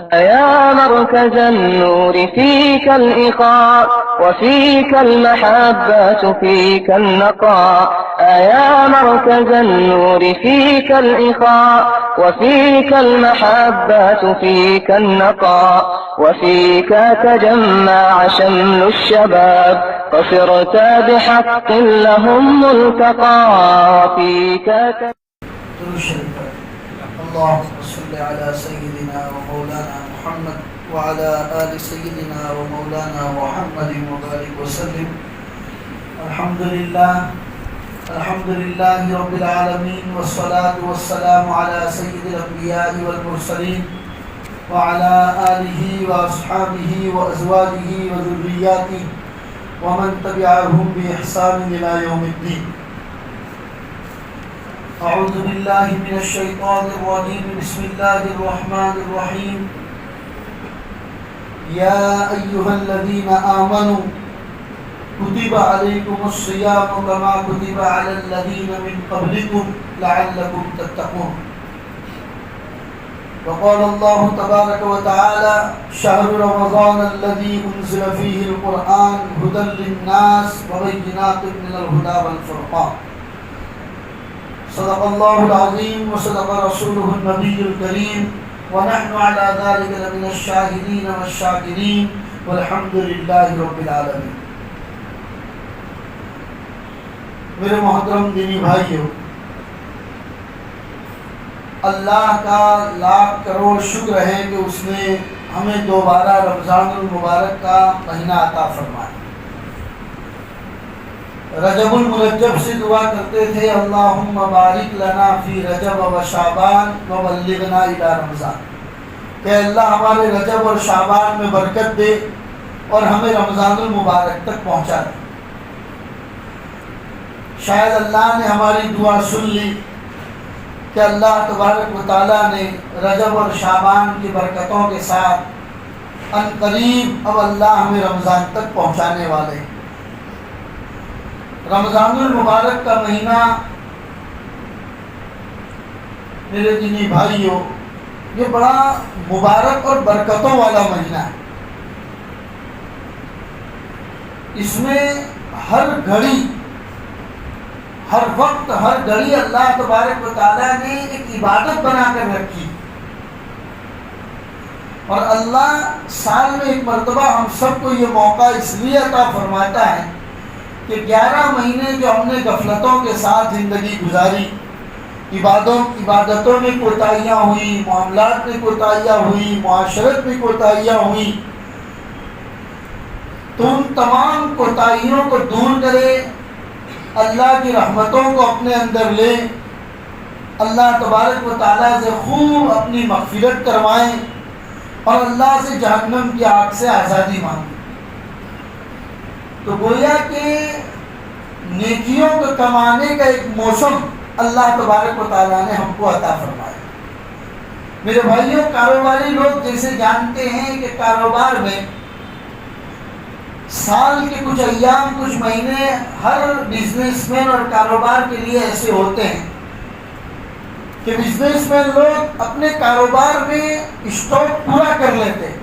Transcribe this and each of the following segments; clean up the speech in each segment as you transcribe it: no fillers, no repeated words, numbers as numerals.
يا مركز النور فيك الإخاء وفيك المحبة فيك النقاء يا مركز النور فيك الإخاء وفيك المحبة فيك النقاء وفيك تجمع شمل الشباب فصرت بحق لهم ملتقى وفيك اللهم صل على سيدنا ومولانا محمد وعلى آل سيدنا ومولانا محمد وبارك وسلم. الحمد لله رب العالمين والصلاة والسلام على سيد الأنبياء والمرسلين وعلى آله وأصحابه وأزواجه وذرياته ومن تبعهم بإحسان إلى يوم الدين. أعوذ بالله من الشيطان الرجيم. بسم الله الرحمن الرحيم. يا أيها الذين آمنوا كتب عليكم الصيام كما كتب على الذين من قبلكم لعلكم تتقون. وقال الله تبارك وتعالى شهر رمضان الذي أنزل فيه القرآن هدى للناس وبينات من الهدى والفرقان. صدق الله العظيم وصدق رسوله النبي الكريم ونحن على ذلك لمن الشاهدين والشاكرين والحمد لله رب العالمين. میرے محترم دینی بھائیو، اللہ کا لاکھ کروڑ شکر ہے کہ اس نے ہمیں دوبارہ رمضان المبارک کا مہینہ عطا فرمایا. رجب المرجب سے دعا کرتے تھے اللہم بارک لنا فی رجب و شعبان وبلغنا الی رمضان، کہ اللہ ہمارے رجب اور شعبان میں برکت دے اور ہمیں رمضان المبارک تک پہنچا دے. شاید اللہ نے ہماری دعا سن لی کہ اللہ تبارک و تعالیٰ نے رجب اور شعبان کی برکتوں کے ساتھ ان قریب اب اللہ ہمیں رمضان تک پہنچانے والے ہیں. رمضان المبارک کا مہینہ میرے دینی بھائیوں یہ بڑا مبارک اور برکتوں والا مہینہ ہے. اس میں ہر گھڑی، ہر وقت، ہر گھڑی اللہ تبارک و تعالیٰ نے ایک عبادت بنا کر رکھی، اور اللہ سال میں ایک مرتبہ ہم سب کو یہ موقع اس لیے عطا فرماتا ہے کہ 11 مہینے جو ہم نے غفلتوں کے ساتھ زندگی گزاری، عبادتوں میں کوتاہیاں ہوئی، معاملات میں کوتاہیاں ہوئی، معاشرت میں کوتاہیاں ہوئی، تو ان تمام کوتاہیوں کو دور کرے، اللہ کی رحمتوں کو اپنے اندر لے، اللہ تبارک و تعالیٰ سے خوب اپنی مغفرت کروائیں اور اللہ سے جہنم کی آگ سے آزادی مانگیں. تو گویا کہ نیکیوں کو کمانے کا ایک موسم اللہ تبارک و تعالیٰ نے ہم کو عطا فرمایا. میرے بھائیوں، کاروباری لوگ جیسے جانتے ہیں کہ کاروبار میں سال کے کچھ ایام، کچھ مہینے ہر بزنس مین اور کاروبار کے لیے ایسے ہوتے ہیں کہ بزنس مین لوگ اپنے کاروبار میں اسٹاک پورا کر لیتے ہیں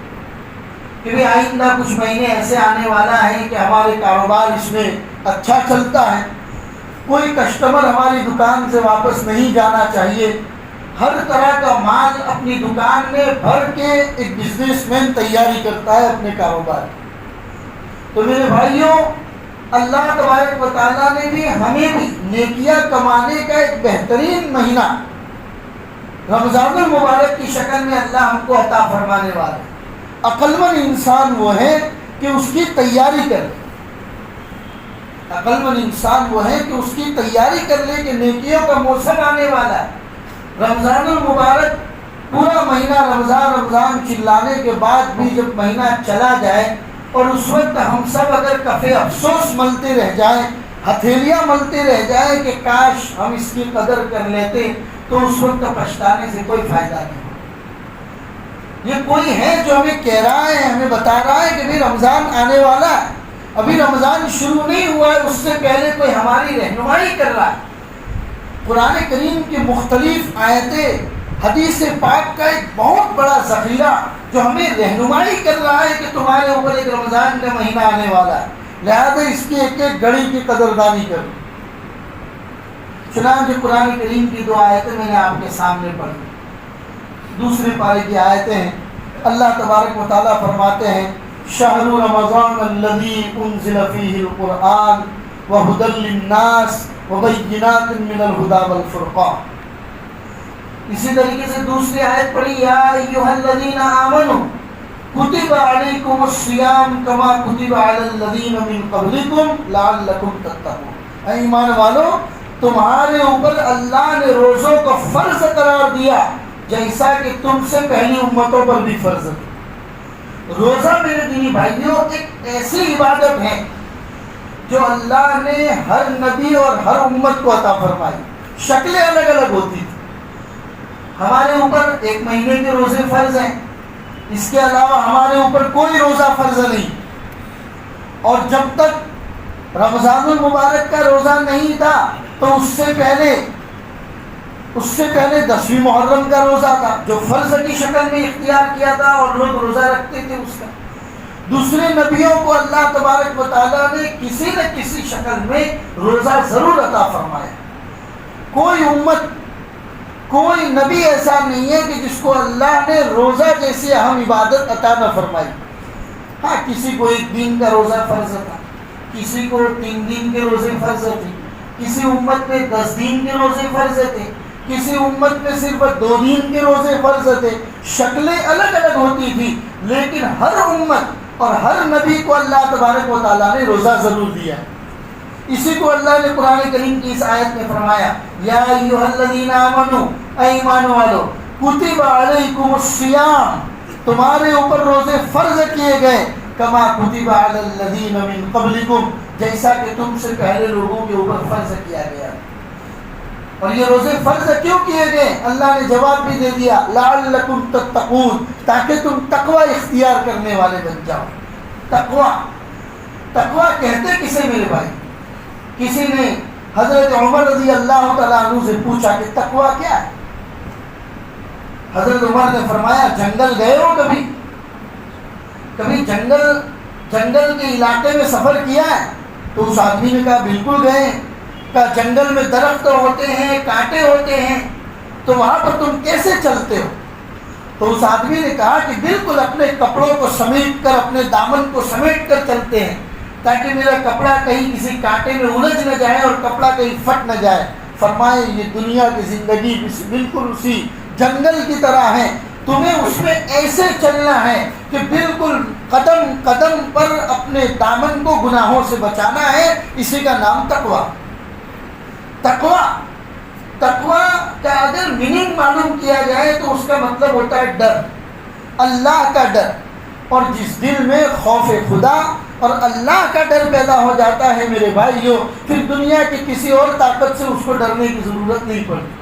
کہ بھی آئندہ کچھ مہینے ایسے آنے والا ہے کہ ہمارے کاروبار اس میں اچھا چلتا ہے، کوئی کسٹمر ہماری دکان سے واپس نہیں جانا چاہیے. ہر طرح کا مال اپنی دکان میں بھر کے ایک بزنس مین تیاری کرتا ہے اپنے کاروبار. تو میرے بھائیوں، اللہ تبارک و تعالیٰ نے بھی ہمیں بھی نیکیاں کمانے کا ایک بہترین مہینہ رمضان المبارک کی شکل میں اللہ ہم کو عطا فرمانے والا ہے. عقل مند انسان وہ ہے کہ اس کی تیاری کر لے. عقل مند انسان وہ ہے کہ اس کی تیاری کر لے کہ نیکیوں کا موسم آنے والا ہے. رمضان المبارک پورا مہینہ رمضان چلانے کے بعد بھی جب مہینہ چلا جائے اور اس وقت ہم سب اگر کفے افسوس ملتے رہ جائیں، ہتھیلیاں ملتے رہ جائیں کہ کاش ہم اس کی قدر کر لیتے، تو اس وقت پچھتانے سے کوئی فائدہ نہیں. یہ کوئی ہے جو ہمیں کہہ رہا ہے، ہمیں بتا رہا ہے کہ بھی رمضان آنے والا ہے، ابھی رمضان شروع نہیں ہوا ہے، اس سے پہلے کوئی ہماری رہنمائی کر رہا ہے. قرآن کریم کی مختلف آیتیں حدیث پاک کا ایک بہت بڑا ذخیرہ جو ہمیں رہنمائی کر رہا ہے کہ تمہارے اوپر ایک رمضان کا مہینہ آنے والا ہے، لہذا اس کی ایک ایک گھڑی کی قدردانی کرو۔ چنانچہ قرآن کریم کی دو آیتیں میں نے آپ کے سامنے پڑھی، دوسرے پارے کی آیتیں ہیں۔ اللہ تبارک و تعالیٰ فرماتے ہیں شہر رمضان الذی انزل فیہ القرآن وہدی للناس وبینات من الہدی والفرقان۔ اسی طریقے سے دوسری آیت پڑھی یا ایھا الذین آمنوا کتب علیکم الصیام کما کتب علی الذین من قبلکم لعلکم تتقون۔ اے ایمان والو، تمہارے اوپر اللہ نے روزوں کو فرض قرار دیا جیسا کہ تم سے پہلی امتوں پر بھی فرض ہے۔ روزہ میرے دینی بھائیوں ایک ایسی عبادت ہے جو اللہ نے ہر نبی اور ہر امت کو عطا فرمائی، شکلیں الگ الگ ہوتی تھی۔ ہمارے اوپر ایک مہینے کے روزے فرض ہیں، اس کے علاوہ ہمارے اوپر کوئی روزہ فرض نہیں، اور جب تک رمضان المبارک کا روزہ نہیں تھا تو اس سے پہلے 10ویں محرم کا روزہ تھا جو فرض کی شکل میں اختیار کیا تھا اور لوگ روزہ رکھتے تھے اس کا۔ دوسرے نبیوں کو اللہ تبارک و تعالیٰ نے کسی نہ کسی شکل میں روزہ ضرور عطا فرمایا۔ کوئی امت، کوئی نبی ایسا نہیں ہے کہ جس کو اللہ نے روزہ جیسی اہم عبادت عطا نہ فرمائی۔ ہاں، کسی کو ایک دن کا روزہ فرض تھا، کسی کو 3 دن کے روزے فرض تھے، کسی امت میں 10 دن کے روزے فرض تھے، کسی امت میں صرف 2 دن کے روزے فرض تھے۔ شکلیں الگ الگ ہوتی تھی، لیکن ہر امت اور ہر نبی کو اللہ تبارک و تعالیٰ نے روزہ ضرور دیا۔ اسی کو اللہ نے قرآن کریم کی اس آیت میں فرمایا یا ایھا الذین آمنوا، اے ایمان والو، کتب علیکم الصیام، تمہارے اوپر روزے فرض کیے گئے، کما کتب علی الذین من قبلکم، جیسا کہ تم سے پہلے لوگوں کے اوپر فرض کیا گیا۔ اور یہ روزے فرض کیوں کیے گئے؟ اللہ نے جواب بھی دے دیا لعلکم تتقون، تاکہ تم تقوی اختیار کرنے والے بن جاؤ۔ تقوی کہتے کسے میرے بھائی؟ کسی نے حضرت عمر رضی اللہ تعالیٰ عنہ سے پوچھا کہ تقوی کیا ہے؟ حضرت عمر نے فرمایا جنگل گئے ہو کبھی جنگل کے علاقے میں سفر کیا ہے؟ تو اس آدمی نے کہا بالکل گئے۔ کہا جنگل میں درخت ہوتے ہیں، کانٹے ہوتے ہیں، تو وہاں پر تم کیسے چلتے ہو؟ تو اس آدمی نے کہا کہ بالکل اپنے کپڑوں کو سمیٹ کر، اپنے دامن کو سمیٹ کر چلتے ہیں تاکہ میرا کپڑا کہیں کسی کانٹے میں الجھ نہ جائے اور کپڑا کہیں پھٹ نہ جائے۔ فرمائے یہ دنیا کی زندگی بالکل اسی جنگل کی طرح ہے، تمہیں اس میں ایسے چلنا ہے کہ بالکل قدم قدم پر اپنے دامن کو گناہوں سے بچانا ہے۔ اسی کا نام تقویٰ۔ تقویٰ کا اگر میننگ معلوم کیا جائے تو اس کا مطلب ہوتا ہے ڈر، اللہ کا ڈر۔ اور جس دل میں خوف خدا اور اللہ کا ڈر پیدا ہو جاتا ہے میرے بھائیوں، پھر دنیا کی کسی اور طاقت سے اس کو ڈرنے کی ضرورت نہیں پڑتی۔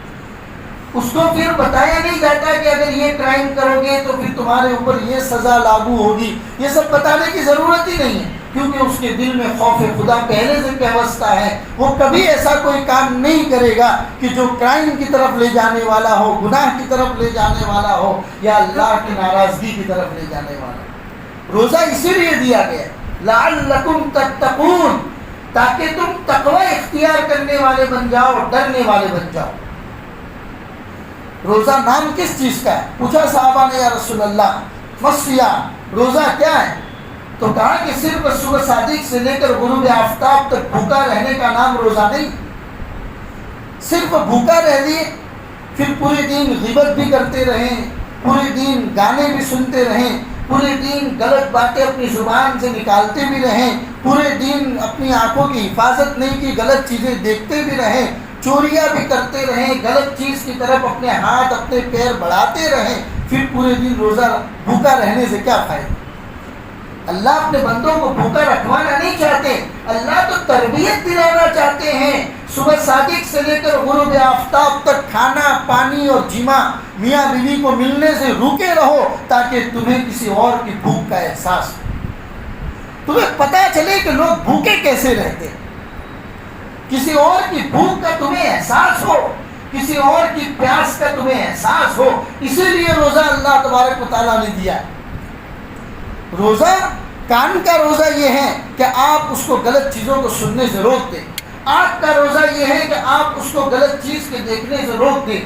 اس کو پھر بتایا نہیں جاتا کہ اگر یہ کرائم کرو گے تو پھر تمہارے اوپر یہ سزا لاگو ہوگی، یہ سب بتانے کی ضرورت ہی نہیں ہے، کیونکہ اس کے دل میں خوف خدا پہلے سے پیوستہ ہے۔ وہ کبھی ایسا کوئی کام نہیں کرے گا کہ جو کرائم کی طرف لے جانے والا ہو، گناہ کی طرف لے جانے والا ہو، یا اللہ کی ناراضگی کی طرف لے جانے والا ہو۔ روزہ اسی لیے دیا گیا لعلکم تتقون، تاکہ تم تقوی اختیار کرنے والے بن جاؤ، ڈرنے والے بن جاؤ۔ روزہ نام کس چیز کا ہے؟ پوچھا صحابہ نے یا رسول اللہ مصیام، روزہ کیا ہے؟ تو کہا کہ صرف صبح صادق سے لے کر غروب آفتاب تک بھوکا رہنے کا نام روزہ نہیں۔ صرف بھوکا رہ لیے، پھر پورے دن غیبت بھی کرتے رہیں، پورے دن گانے بھی سنتے رہیں، پورے دن غلط باتیں اپنی زبان سے نکالتے بھی رہیں، پورے دن اپنی آنکھوں کی حفاظت نہیں کی، غلط چیزیں دیکھتے بھی رہیں، چوریاں بھی کرتے رہیں، غلط چیز کی طرف اپنے ہاتھ اپنے پیر بڑھاتے رہیں، پھر پورے دن روزہ بھوکا رہنے سے کیا فائدہ؟ اللہ اپنے بندوں کو بھوکا رکھوانا نہیں چاہتے، اللہ تو تربیت دلانا چاہتے ہیں۔ صبح صادق سے لے کر غروب آفتاب تک کھانا پانی اور جمع میاں بیوی کو ملنے سے روکے رہو تاکہ تمہیں کسی اور کی بھوک کا احساس ہو، تمہیں پتہ چلے کہ لوگ بھوکے کیسے رہتے ہیں، کسی اور کی بھوک کا تمہیں احساس ہو، کسی اور کی پیاس کا تمہیں احساس ہو، اسی لیے روزہ اللہ تبارک و تعالیٰ نے دیا ہے۔ روزہ کان کا روزہ یہ ہے کہ آپ اس کو غلط چیزوں کو سننے سے روک دیں، آنکھ کا روزہ یہ ہے کہ آپ اس کو غلط چیز کے دیکھنے سے روک دیں،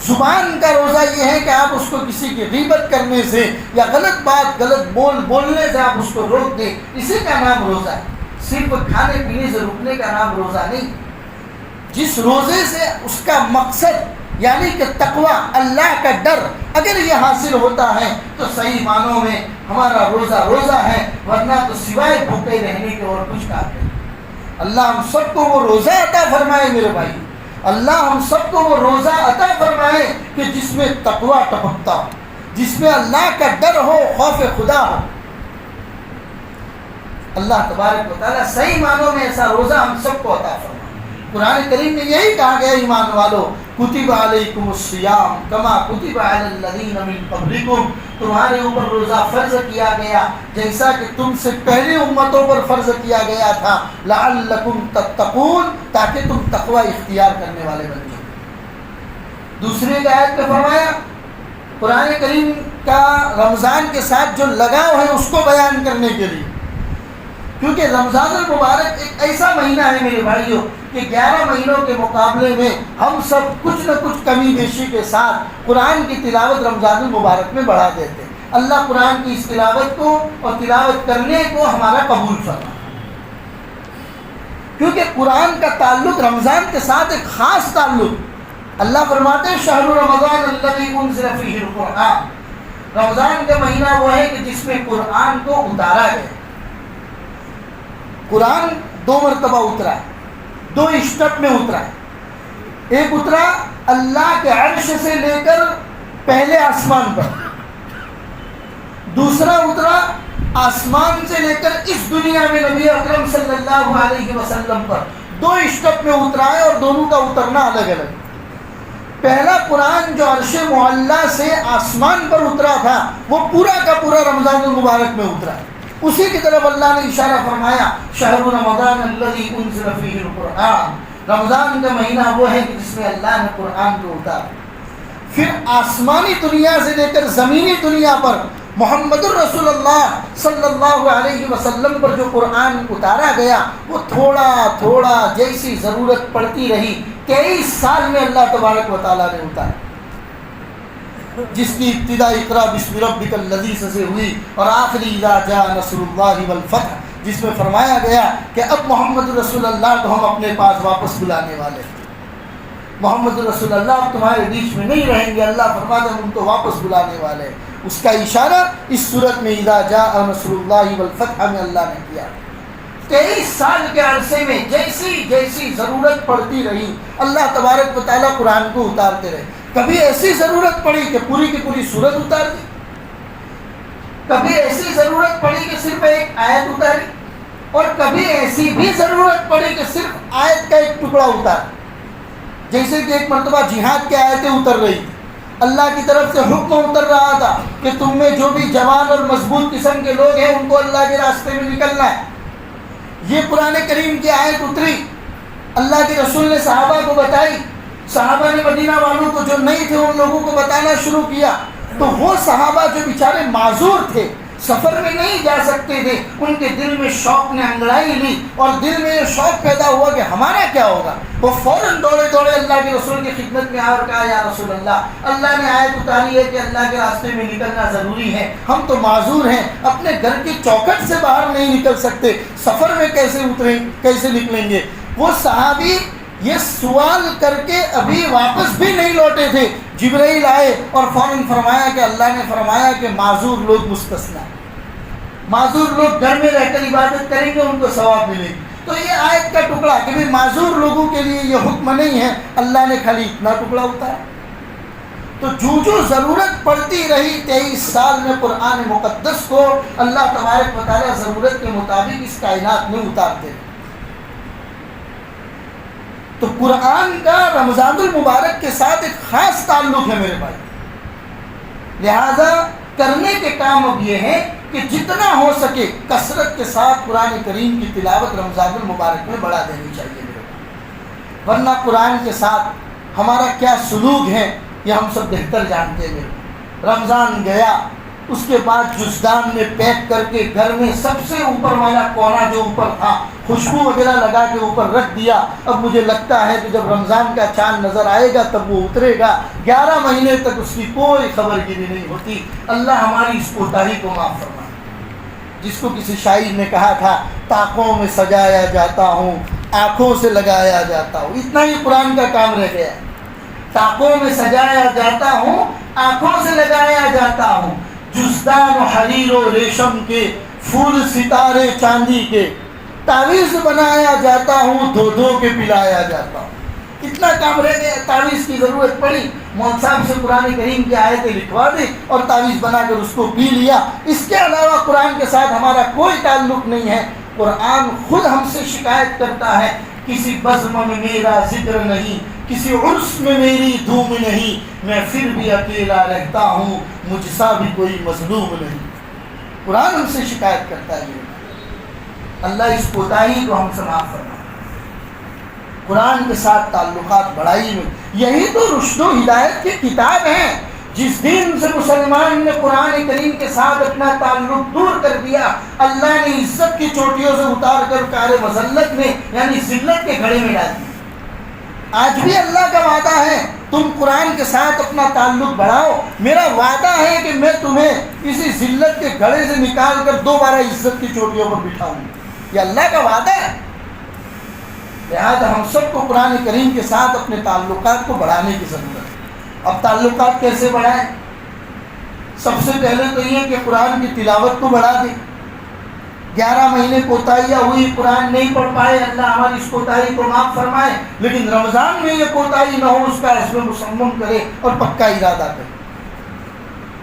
زبان کا روزہ یہ ہے کہ آپ اس کو کسی کی غیبت کرنے سے یا غلط بات غلط بولنے سے آپ اس کو روک دیں، اسی کا نام روزہ ہے۔ صرف کھانے پینے سے رکنے کا نام روزہ نہیں۔ جس روزے سے اس کا مقصد یعنی کہ تقوی، اللہ کا ڈر اگر یہ حاصل ہوتا ہے تو صحیح معنوں میں ہمارا روزہ روزہ ہے، ورنہ تو سوائے بھوکے رہنے کے اور کچھ کام نہیں۔ اللہ ہم سب کو وہ روزہ عطا فرمائے میرے بھائی، اللہ ہم سب کو وہ روزہ عطا فرمائے کہ جس میں تقوی ٹپکتا ہو، جس میں اللہ کا ڈر ہو، خوف خدا ہو۔ اللہ تبارک و تعالیٰ صحیح معنوں میں ایسا روزہ ہم سب کو عطا فرمائے۔ قرآن کریم میں یہی کہا گیا ایمان والو، کتب علیکم الصیام کما کتب علی الذین من قبلکم، تمہارے اوپر روزہ فرض کیا گیا جیسا کہ تم سے پہلے امتوں پر فرض کیا گیا تھا، لعلکم تتقون، تاکہ تم تقوی اختیار کرنے والے بن جاؤ۔ دوسری آیت میں فرمایا قرآن کریم کا رمضان کے ساتھ جو لگاؤ ہے اس کو بیان کرنے کے لیے، کیونکہ رمضان المبارک ایک ایسا مہینہ ہے میرے بھائیوں کہ 11 مہینوں کے مقابلے میں ہم سب کچھ نہ کچھ کمی بیشی کے ساتھ قرآن کی تلاوت رمضان المبارک میں بڑھا دیتے ہیں۔ اللہ قرآن کی اس تلاوت کو اور تلاوت کرنے کو ہمارا قبول فرمائے، کیونکہ قرآن کا تعلق رمضان کے ساتھ ایک خاص تعلق۔ اللہ فرماتے ہیں شہر رمضان الذی انزل فیہ القرآن، رمضان کا مہینہ وہ ہے کہ جس میں قرآن کو اتارا گیا۔ قرآن 2 مرتبہ اترا ہے، 2 اسٹیپ میں اترا ہے۔ ایک اترا اللہ کے عرش سے لے کر پہلے آسمان پر، دوسرا اترا آسمان سے لے کر اس دنیا میں نبی اکرم صلی اللہ علیہ وسلم پر۔ 2 اسٹیپ میں اترا ہے اور دونوں کا اترنا الگ الگ۔ پہلا قرآن جو عرش معلیٰ سے آسمان پر اترا تھا وہ پورا کا پورا رمضان المبارک میں اترا ہے۔ اسی کی طرف اللہ نے اشارہ فرمایا شہر رمضان الذی انزل فیہ القرآن، رمضان کا مہینہ وہ ہے کہ جس میں اللہ نے قرآن کو اتارا۔ پھر آسمانی دنیا سے لے کر زمینی دنیا پر محمد الرسول اللہ صلی اللہ علیہ وسلم پر جو قرآن اتارا گیا وہ تھوڑا تھوڑا جیسی ضرورت پڑتی رہی 23 سال میں اللہ تبارک و تعالیٰ نے اتارا، جس کی ابتدا اقرا بسم ربک الذی سے ہوئی اور آخری اذا جاء نصر اللہ والفتح، جس میں فرمایا گیا کہ اب محمد رسول اللہ کو ہم اپنے پاس واپس بلانے والے ہیں۔ محمد رسول اللہ اب تمہارے بیچ میں نہیں رہیں گے، اللہ فرماتا ہے ہم ان کو واپس بلانے والے ہیں۔ اس کا اشارہ اس صورت میں اذا جاء نصر اللہ والفتح میں اللہ نے کیا۔ 23 سال کے عرصے میں جیسی جیسی ضرورت پڑتی رہی اللہ تبارک و تعالیٰ قرآن کو اتارتے رہے۔ کبھی ایسی ضرورت پڑی کہ پوری کی پوری سورت اتار دی، کبھی ایسی ضرورت پڑی کہ صرف ایک آیت اتاری، اور کبھی ایسی بھی ضرورت پڑی کہ صرف آیت کا ایک ٹکڑا اتار۔ جیسے کہ ایک مرتبہ جہاد کی آیتیں اتر رہی تھی، اللہ کی طرف سے حکم اتر رہا تھا کہ تم میں جو بھی جوان اور مضبوط قسم کے لوگ ہیں ان کو اللہ کے راستے میں نکلنا ہے۔ یہ قرآن کریم کی آیت اتری، اللہ کے رسول نے صحابہ کو بتائی، صحابہ نے مدینہ والوں کو جو نہیں تھے ان لوگوں کو بتانا شروع کیا، تو وہ صحابہ جو بیچارے معذور تھے، سفر میں نہیں جا سکتے تھے، ان کے دل میں شوق نے انگڑائی لی اور دل میں یہ شوق پیدا ہوا کہ ہمارا کیا ہوگا۔ وہ فوراً دوڑے دوڑے اللہ کے رسول کی خدمت میں آ اور کہا یا رسول اللہ نے آیت اتاری ہے کہ اللہ کے راستے میں نکلنا ضروری ہے، ہم تو معذور ہیں، اپنے گھر کی چوکھٹ سے باہر نہیں نکل سکتے، سفر میں کیسے نکلیں گے۔ وہ صحابی یہ سوال کر کے ابھی واپس بھی نہیں لوٹے تھے، جبرائیل آئے اور فوراً فرمایا کہ اللہ نے فرمایا کہ معذور لوگ مستثنا، معذور لوگ گھر میں رہ کر عبادت کریں گے ان کو ثواب ملے گی۔ تو یہ آیت کا ٹکڑا کہ بھی معذور لوگوں کے لیے یہ حکم نہیں ہے، اللہ نے خالی اتنا ٹکڑا اتارا۔ تو جو ضرورت پڑتی رہی 23 سال میں قرآن مقدس کو اللہ تبارک و تعالیٰ ضرورت کے مطابق اس کائنات میں اتارتے ہیں۔ تو قرآن کا رمضان المبارک کے ساتھ ایک خاص تعلق ہے میرے بھائی، لہذا کرنے کے کام اب یہ ہے کہ جتنا ہو سکے کثرت کے ساتھ قرآن کریم کی تلاوت رمضان المبارک میں بڑھا دینی چاہیے میرے بھائی، ورنہ قرآن کے ساتھ ہمارا کیا سلوک ہے یہ ہم سب بہتر جانتے ہیں۔ رمضان گیا، اس کے بعد جزدان میں پیک کر کے گھر میں سب سے اوپر والا کونا جو اوپر تھا خوشبو وغیرہ لگا کے اوپر رکھ دیا۔ اب مجھے لگتا ہے کہ جب رمضان کا چاند نظر آئے گا تب وہ اترے گا، 11 مہینے تک اس کی کوئی خبر گیری نہیں ہوتی۔ اللہ ہماری اس کوتاہی کو معاف فرمائے۔ جس کو کسی شاعر نے کہا تھا، طاقوں میں سجایا جاتا ہوں، آنکھوں سے لگایا جاتا ہوں، اتنا ہی قرآن کا کام رہ گیا ہے۔ طاقوں میں سجایا جاتا ہوں، آنکھوں سے لگایا جاتا ہوں، جزدان و حریر و ریشم کے، پھول ستارے چاندی کے، تعویذ بنایا جاتا ہوں، دھو دھو کے پلایا جاتا ہوں۔ اتنا کام رہ گیا، تعویذ کی ضرورت پڑی، مولوی صاحب سے قرآن کریم کی آیتیں لکھوا دی اور تعویذ بنا کر اس کو پی لیا۔ اس کے علاوہ قرآن کے ساتھ ہمارا کوئی تعلق نہیں ہے۔ قرآن خود ہم سے شکایت کرتا ہے، کسی بزم میں میرا ذکر نہیں، کسی عرس میں میری دھوم نہیں، میں پھر بھی اکیلا رہتا ہوں، مجھ سا بھی کوئی مظلوم نہیں۔ قرآن ہم سے شکایت کرتا ہے۔ اللہ اس کوتاہی کو ہم سے معاف فرمائے۔ قرآن کے ساتھ تعلقات بڑھائی میں، یہی تو رشد و ہدایت کی کتاب ہے۔ جس دن سے مسلمان نے قرآن کریم کے ساتھ اپنا تعلق دور کر دیا، اللہ نے عزت کی چوٹیوں سے اتار کر کار مذلت میں یعنی ذلت کے گھڑے میں ڈال دیا۔ آج بھی اللہ کا وعدہ ہے تم قرآن کے ساتھ اپنا تعلق بڑھاؤ، میرا وعدہ ہے کہ میں تمہیں اسی ذلت کے گھڑے سے نکال کر دوبارہ عزت کی چوٹیوں پر بٹھاؤں گا۔ یہ اللہ کا وعدہ ہے۔ لہٰذا ہم سب کو قرآن کریم کے ساتھ اپنے تعلقات کو بڑھانے کی ضرورت ہے۔ اب تعلقات کیسے بڑھائیں؟ سب سے پہلے تو یہ کہ قرآن کی تلاوت کو بڑھا دیں۔ 11 مہینے کوتاہیاں ہوئی، قرآن نہیں پڑھ پائے، اللہ ہماری اس کوتاہی کو معاف فرمائے، لیکن رمضان میں یہ کوتاہی نہ ہو، اس کا عزم مصمم کرے اور پکا ارادہ کرے۔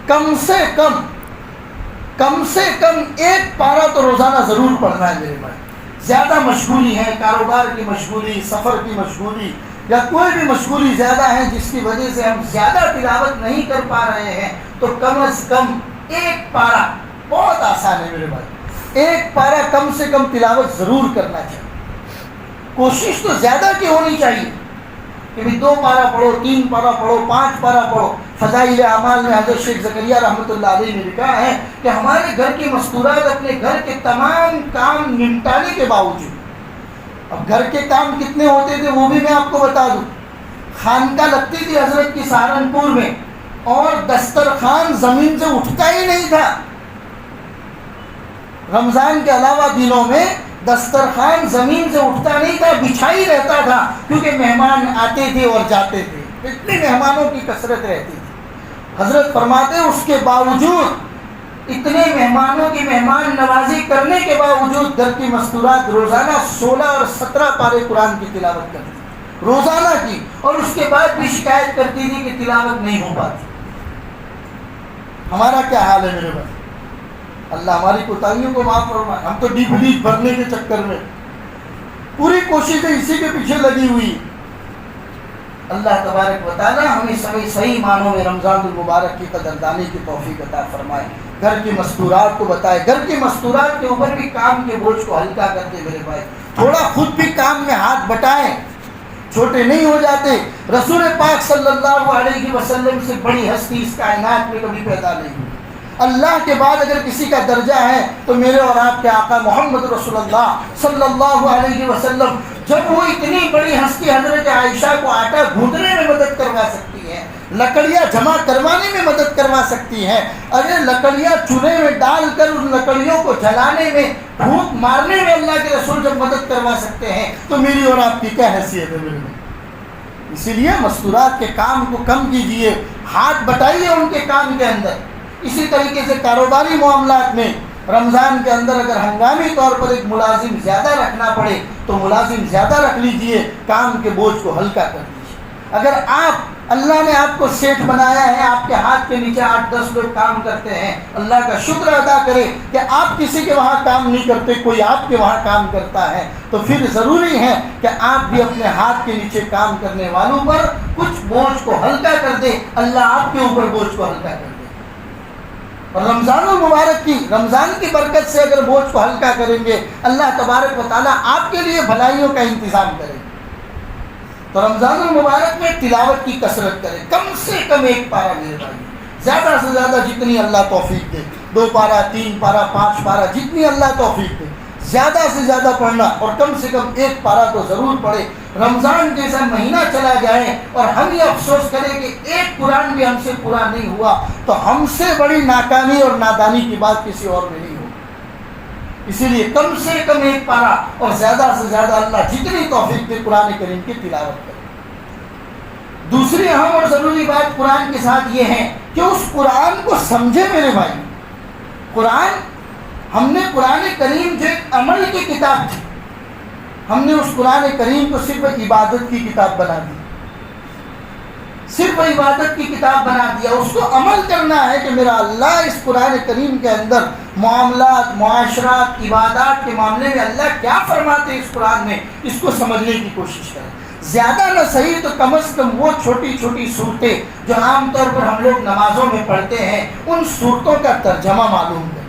کم سے کم 1 پارہ تو روزانہ ضرور پڑھنا ہے میرے بھائی۔ زیادہ مشغولی ہے، کاروبار کی مشغولی، سفر کی مشغولی یا کوئی بھی مشغولی زیادہ ہے جس کی وجہ سے ہم زیادہ تلاوت نہیں کر پا رہے ہیں، تو کم از کم 1 پارہ، بہت آسان ہے میرے بھائی، 1 پارہ کم سے کم تلاوت ضرور کرنا چاہیے۔ کوشش تو زیادہ کی ہونی چاہیے کہ بھی 2 پارہ پڑھو، 3 پارہ پڑھو، 5 پارہ پڑھو۔ فضائل اعمال میں حضرت شیخ زکریہ رحمۃ اللہ علیہ نے لکھا ہے کہ ہمارے گھر کی مستورات اپنے گھر کے تمام کام نمٹانے کے باوجود، اب گھر کے کام کتنے ہوتے تھے وہ بھی میں آپ کو بتا دوں۔ خانقاہ لگتی تھی حضرت کی سہارنپور میں، اور دسترخوان زمین سے اٹھتا ہی نہیں تھا۔ رمضان کے علاوہ دنوں میں دسترخوان زمین سے اٹھتا نہیں تھا، بچھا ہی رہتا تھا، کیونکہ مہمان آتے تھے اور جاتے تھے، اتنے مہمانوں کی کثرت رہتی تھی۔ حضرت فرماتے اس کے باوجود، اتنے مہمانوں کی مہمان نوازی کرنے کے باوجود، گھر کی مستورات روزانہ 16 اور 17 پارے قرآن کی تلاوت کرتی تھی روزانہ کی، اور اس کے بعد بھی شکایت کرتی تھی کہ تلاوت نہیں ہو پاتی۔ ہمارا کیا حال ہے میرے بھائی؟ اللہ ہماری کوتاہیوں کو معاف فرمائے۔ ہم تو ڈیپ لیج بھرنے کے چکر میں پوری کوششیں اسی کے پیچھے لگی ہوئی۔ اللہ تبارک و تعالی ہمیں صحیح معنوں میں رمضان المبارک کی قدردانی کی توفیق عطا فرمائے۔ گھر کی مستورات کو بتائے، گھر کی مستورات کے اوپر بھی کام کے بوجھ کو ہلکا کرتے میرے بھائی، تھوڑا خود بھی کام میں ہاتھ بٹائیں، چھوٹے نہیں ہو جاتے۔ رسول پاک صلی اللہ علیہ وسلم سے بڑی ہستی اس کائنات میں کبھی پیدا نہیں ہوئی۔ اللہ کے بعد اگر کسی کا درجہ ہے تو میرے اور آپ کے آقا محمد رسول اللہ صلی اللہ علیہ وسلم، جب وہ اتنی بڑی ہستی حضرت عائشہ کو آٹا گوندنے میں مدد کروا سکتی ہے، لکڑیاں جمع کروانے میں مدد کروا سکتی ہے، ارے لکڑیاں چولہے میں ڈال کر ان لکڑیوں کو جلانے میں، پھونک مارنے میں اللہ کے رسول جب مدد کروا سکتے ہیں تو میری اور آپ کی کیا حیثیت ہے میرے میں؟ اسی لیے مستورات کے کام کو کم کیجیے، ہاتھ بٹائیے ان کے کام کے اندر۔ اسی طریقے سے کاروباری معاملات میں رمضان کے اندر اگر ہنگامی طور پر ایک ملازم زیادہ رکھنا پڑے تو ملازم زیادہ رکھ لیجئے، کام کے بوجھ کو ہلکا کر دیجیے۔ اگر اللہ نے آپ کو سیٹھ بنایا ہے، آپ کے ہاتھ کے نیچے 8-10 لوگ کام کرتے ہیں، اللہ کا شکر ادا کرے کہ آپ کسی کے وہاں کام نہیں کرتے، کوئی آپ کے وہاں کام کرتا ہے، تو پھر ضروری ہے کہ آپ بھی اپنے ہاتھ کے نیچے کام کرنے والوں پر کچھ بوجھ کو ہلکا کر دیں، اللہ آپ کے اوپر بوجھ کو ہلکا کر دے۔ اور رمضان المبارک کی، رمضان کی برکت سے اگر بوجھ کو ہلکا کریں گے، اللہ تبارک و تعالیٰ آپ کے لیے بھلائیوں کا انتظام کرے گا۔ تو رمضان المبارک میں تلاوت کی کثرت کریں، کم سے کم 1 پارہ میرے بھائی، زیادہ سے زیادہ جتنی اللہ توفیق دے، 2 پارہ 3 پارہ 5 پارہ جتنی اللہ توفیق دے، زیادہ سے زیادہ پڑھنا، اور کم سے کم 1 پارہ تو ضرور پڑھے۔ رمضان جیسا مہینہ چلا جائے اور ہم یہ افسوس کریں کہ 1 قرآن بھی ہم سے پورا نہیں ہوا، تو ہم سے بڑی ناکامی اور نادانی کی بات کسی اور میں نہیں ہوگی۔ اسی لیے کم سے کم 1 پارہ اور زیادہ سے زیادہ اللہ جتنی توفیق دے قرآن کریم کی تلاوت کرے۔ دوسری اہم اور ضروری بات قرآن کے ساتھ یہ ہے کہ اس قرآن کو سمجھے میرے بھائی۔ قرآن، ہم نے قرآن کریم جو ایک عمل کی کتاب تھی، ہم نے اس قرآن کریم کو صرف عبادت کی کتاب بنا دی، صرف عبادت کی کتاب بنا دیا۔ اس کو عمل کرنا ہے کہ میرا اللہ اس قرآن کریم کے اندر معاملات، معاشرات، عبادات کے معاملے میں اللہ کیا فرماتے ہیں اس قرآن میں، اس کو سمجھنے کی کوشش کریں۔ زیادہ نہ صحیح تو کم از کم وہ چھوٹی چھوٹی صورتیں جو عام طور پر ہم لوگ نمازوں میں پڑھتے ہیں، ان صورتوں کا ترجمہ معلوم کریں،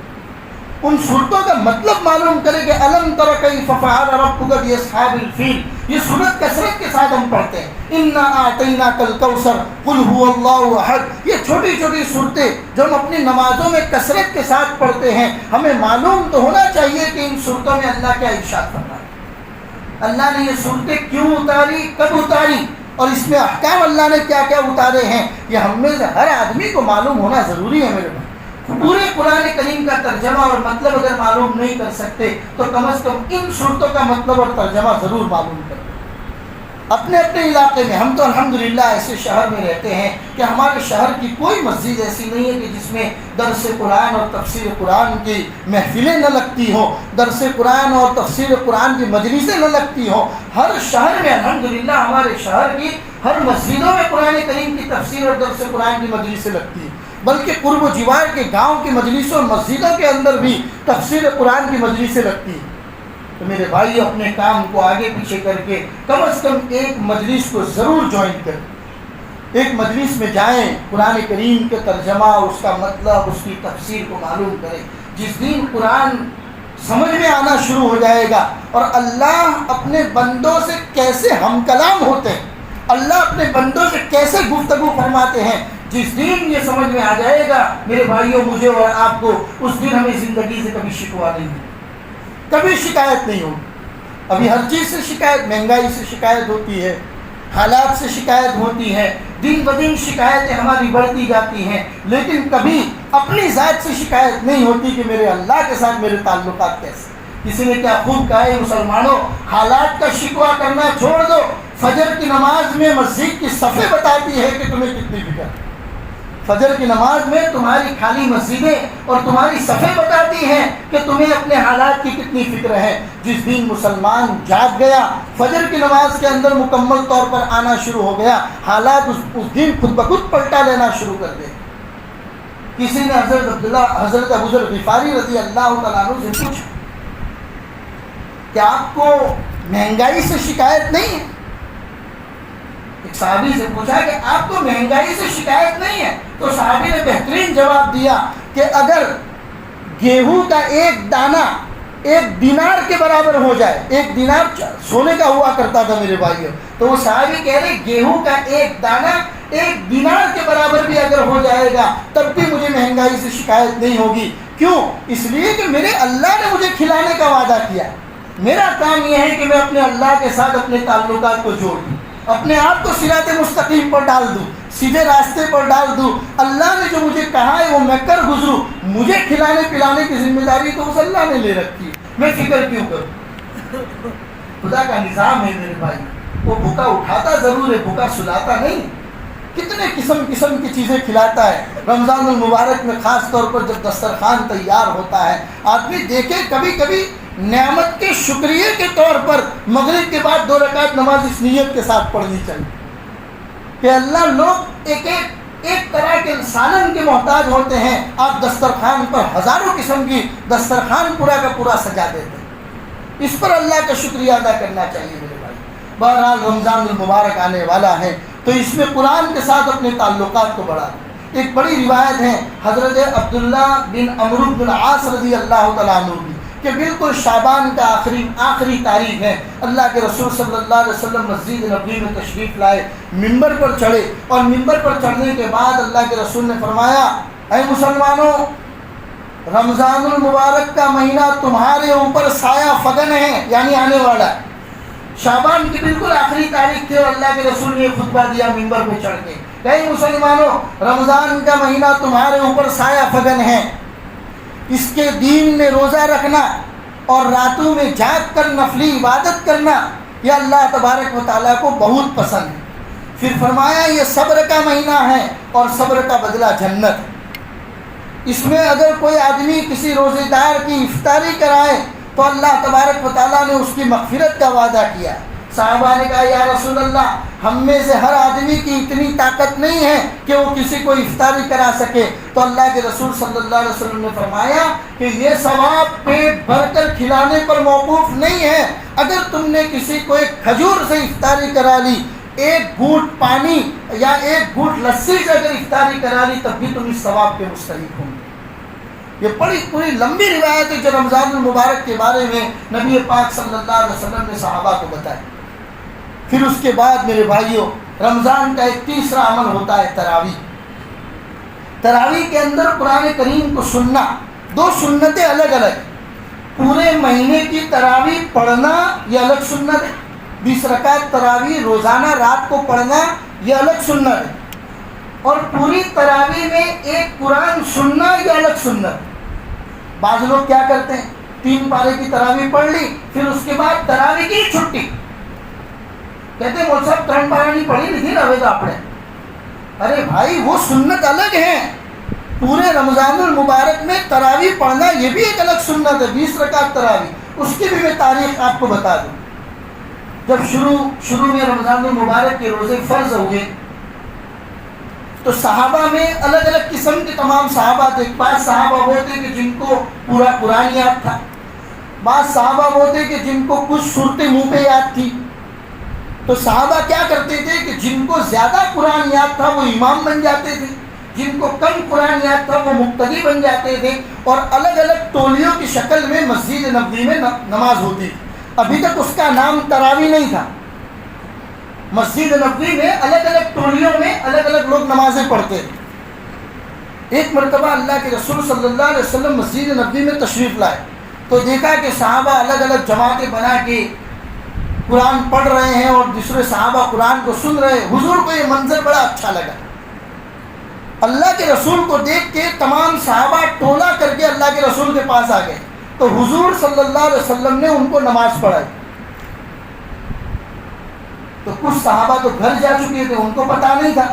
ان صورتوں کا مطلب معلوم کریں کہ الم تر کیف فعل ربک باصحاب الفیل، یہ صورت کثرت کے ساتھ ہم پڑھتے ہیں۔ انا اعطیناک الکوثر قل هو اللہ احد، یہ چھوٹی چھوٹی صورتیں جو ہم اپنی نمازوں میں کثرت کے ساتھ پڑھتے ہیں، ہمیں معلوم تو ہونا چاہیے کہ ان صورتوں میں اللہ کیا ارشاد فرمایا، اللہ نے یہ صورتیں کیوں اتاری، کب اتاری، اور اس میں احکام اللہ نے کیا کیا اتارے ہیں، یہ ہم میں سے ہر آدمی کو معلوم ہونا ضروری ہے میرے بھائی۔ پورے قرآن کریم کا ترجمہ اور مطلب اگر معلوم نہیں کر سکتے تو کم از کم ان صورتوں کا مطلب اور ترجمہ ضرور معلوم کریں۔ اپنے اپنے علاقے میں، ہم تو الحمدللہ ایسے شہر میں رہتے ہیں کہ ہمارے شہر کی کوئی مسجد ایسی نہیں ہے کہ جس میں درس قرآن اور تفسیر قرآن کی محفلیں نہ لگتی ہوں، درس قرآن اور تفسیر قرآن کی مجلسیں نہ لگتی ہوں۔ ہر شہر میں الحمدللہ ہمارے شہر کی ہر مسجدوں میں قرآن کریم کی تفسیر اور درس قرآن کی مجلسیں لگتی ہیں، بلکہ قرب و جوار کے گاؤں کی مجلسوں اور مسجدوں کے اندر بھی تفسیر قرآن کی مجلسیں لگتی ہیں۔ تو میرے بھائی اپنے کام کو آگے پیچھے کر کے کم از کم ایک مجلس کو ضرور جوائن کریں، ایک مجلس میں جائیں، قرآن کریم کے ترجمہ، اس کا مطلب، اس کی تفسیر کو معلوم کریں۔ جس دن قرآن سمجھ میں آنا شروع ہو جائے گا اور اللہ اپنے بندوں سے کیسے ہم کلام ہوتے ہیں، اللہ اپنے بندوں سے کیسے گفتگو فرماتے ہیں، جس دن یہ سمجھ میں آ جائے گا میرے بھائیوں، مجھے اور آپ کو، اس دن ہمیں زندگی سے کبھی شکوہ نہیں ہوگی، کبھی شکایت نہیں ہوگی۔ ابھی ہر چیز سے شکایت، مہنگائی سے شکایت ہوتی ہے، حالات سے شکایت ہوتی ہے، دن بدن شکایتیں ہماری بڑھتی جاتی ہیں، لیکن کبھی اپنی ذات سے شکایت نہیں ہوتی کہ میرے اللہ کے ساتھ میرے تعلقات کیسے۔ کسی نے کیا خوب کہا ہے، مسلمانوں حالات کا شکوہ کرنا چھوڑ دو، فجر کی نماز میں مسجد کی صفیں بتاتی ہے کہ تمہیں کتنی فکر ہے۔ فجر کی نماز میں تمہاری خالی مسجدیں اور تمہاری صفیں بتاتی ہیں کہ تمہیں اپنے حالات کی کتنی فکر ہے۔ جس دن مسلمان جاگ گیا، فجر کی نماز کے اندر مکمل طور پر آنا شروع ہو گیا، حالات اس دن خود بخود پلٹا لینا شروع کر دے۔ کسی نے حضرت ابو ذر غفاری رضی اللہ تعالیٰ عنہ سے پوچھا کہ آپ کو مہنگائی سے شکایت نہیں ہے؟ ایک صحابی سے پوچھا کہ آپ کو مہنگائی سے شکایت نہیں ہے؟ تو صحابی نے بہترین جواب دیا کہ اگر گیہوں کا ایک دانہ 1 دینار کے برابر ہو جائے، 1 دینار سونے کا ہوا کرتا تھا میرے بھائیوں، تو وہ صحابی کہہ رہے گیہوں کا 1 دانہ 1 دینار کے برابر بھی اگر ہو جائے گا تب بھی مجھے مہنگائی سے شکایت نہیں ہوگی۔ کیوں؟ اس لیے کہ میرے اللہ نے مجھے کھلانے کا وعدہ کیا۔ میرا کام یہ ہے کہ میں اپنے اللہ کے ساتھ اپنے تعلقات کو جوڑ دوں، اپنے آپ کو صراط مستقیم پر ڈال دوں، سیدھے راستے پر ڈال دوں۔ اللہ نے جو مجھے کہا ہے وہ میں کر گزروں۔ مجھے کھلانے پلانے کی ذمہ داری تو اس اللہ نے لے رکھی ہے، میں فکر کیوں کروں؟ خدا کا نظام ہے میرے بھائی، وہ بھوکا اٹھاتا ضرور ہے، بھوکا سلاتا نہیں۔ کتنے قسم قسم کی چیزیں کھلاتا ہے۔ رمضان المبارک میں خاص طور پر جب دسترخوان تیار ہوتا ہے، آدمی دیکھے کبھی کبھی نعمت کے شکریہ کے طور پر مغرب کے بعد 2 رکعت نماز اس نیت کے ساتھ پڑھنی چاہیے کہ اللہ، لوگ ایک طرح کے سالن کے محتاج ہوتے ہیں، آپ دسترخوان پر ہزاروں قسم کی دسترخوان پورا کا پورا سجا دیتے ہیں، اس پر اللہ کا شکریہ ادا کرنا چاہیے میرے بھائی۔ بہرحال رمضان المبارک آنے والا ہے تو اس میں قرآن کے ساتھ اپنے تعلقات کو بڑھا دیں۔ ایک بڑی روایت ہے حضرت عبداللہ بن عمرو بن العاص رضی اللہ تعالیٰ عنہ کی کہ بالکل شعبان کا آخری تاریخ ہے، اللہ کے رسول صلی اللہ علیہ وسلم مسجد نبوی میں تشریف لائے، ممبر پر چڑھے، اور ممبر پر چڑھنے کے بعد اللہ کے رسول نے فرمایا، اے مسلمانوں، رمضان المبارک کا مہینہ تمہارے اوپر سایہ فگن ہے، یعنی آنے والا ہے۔ شعبان کی بالکل آخری تاریخ تھی اور اللہ کے رسول نے خطبہ دیا ممبر پہ چڑھ کے، اے مسلمانوں، رمضان کا مہینہ تمہارے اوپر سایہ فگن ہے، اس کے دین میں روزہ رکھنا اور راتوں میں جاگ کر نفلی عبادت کرنا یہ اللہ تبارک و تعالیٰ کو بہت پسند ہے۔ پھر فرمایا یہ صبر کا مہینہ ہے اور صبر کا بدلہ جنت ہے، اس میں اگر کوئی آدمی کسی روزے دار کی افطاری کرائے تو اللہ تبارک و تعالیٰ نے اس کی مغفرت کا وعدہ کیا۔ صحابہ نے کہا یا رسول اللہ، ہم میں سے ہر آدمی کی اتنی طاقت نہیں ہے کہ وہ کسی کو افطاری کرا سکے، تو اللہ کے رسول صلی اللہ علیہ وسلم نے فرمایا کہ یہ ثواب پیٹ بھر کر کھلانے پر موقوف نہیں ہے، اگر تم نے کسی کو ایک کھجور سے افطاری کرا لی، ایک گھونٹ پانی یا ایک گھونٹ لسی سے اگر افطاری کرا لی، تب بھی تم اس ثواب کے مستحق ہوں گے۔ یہ پوری لمبی روایت ہے جو رمضان المبارک کے بارے میں نبی پاک صلی اللہ علیہ وسلم نے صحابہ کو بتائی۔ پھر اس کے بعد میرے بھائیوں، رمضان کا ایک تیسرا عمل ہوتا ہے تراویح۔ تراویح کے اندر قرآن کریم کو سننا، دو سنتیں الگ الگ، پورے مہینے کی تراویح پڑھنا یہ الگ سنت ہے، 20 رکعت تراویح روزانہ رات کو پڑھنا یہ الگ سنت ہے، اور پوری تراویح میں ایک قرآن سننا یہ الگ سنت۔ بعض لوگ کیا کرتے ہیں، 3 پارے کی تراویح پڑھ لی، پھر اس کے بعد تراویح کی چھٹی، کہتے ہیں مول صاحب 3 پارے نہیں پڑھی نہیں تھی نا تو آپ نے، ارے بھائی وہ سنت الگ ہے، پورے رمضان المبارک میں تراویح پڑھنا یہ بھی ایک الگ سنت ہے، 20 رکعت تراویح، اس کی بھی میں تاریخ آپ کو بتا دوں۔ جب شروع میں رمضان المبارک کے روزے فرض ہوئے تو صحابہ میں الگ الگ قسم کے تمام صحابہ تھے، بعض صحابہ وہ تھے کہ جن کو پورا قرآن یاد تھا، بعض صحابہ وہ تھے کہ جن کو کچھ صورتیں منہ پہ یاد تھی۔ تو صحابہ کیا کرتے تھے کہ جن کو زیادہ قرآن یاد تھا وہ امام بن جاتے تھے، جن کو کم قرآن یاد تھا وہ مقتدی بن جاتے تھے، اور الگ الگ ٹولیوں کی شکل میں مسجد نبوی میں نماز ہوتی تھی۔ ابھی تک اس کا نام تراویح نہیں تھا، مسجد نبوی میں الگ الگ ٹولیوں میں الگ الگ لوگ نمازیں پڑھتے تھے۔ ایک مرتبہ اللہ کے رسول صلی اللہ علیہ وسلم مسجد نبوی میں تشریف لائے تو دیکھا کہ صحابہ الگ الگ جماعتیں بنا کے قرآن پڑھ رہے ہیں اور دوسرے صحابہ قرآن کو سن رہے ہیں۔ حضور کو یہ منظر بڑا اچھا لگا، اللہ کے رسول کو دیکھ کے تمام صحابہ ٹولہ کر کے اللہ کے رسول کے پاس آ گئے، تو حضور صلی اللہ علیہ وسلم نے ان کو نماز پڑھائی۔ تو کچھ صحابہ تو گھر جا چکے تھے، ان کو پتہ نہیں تھا۔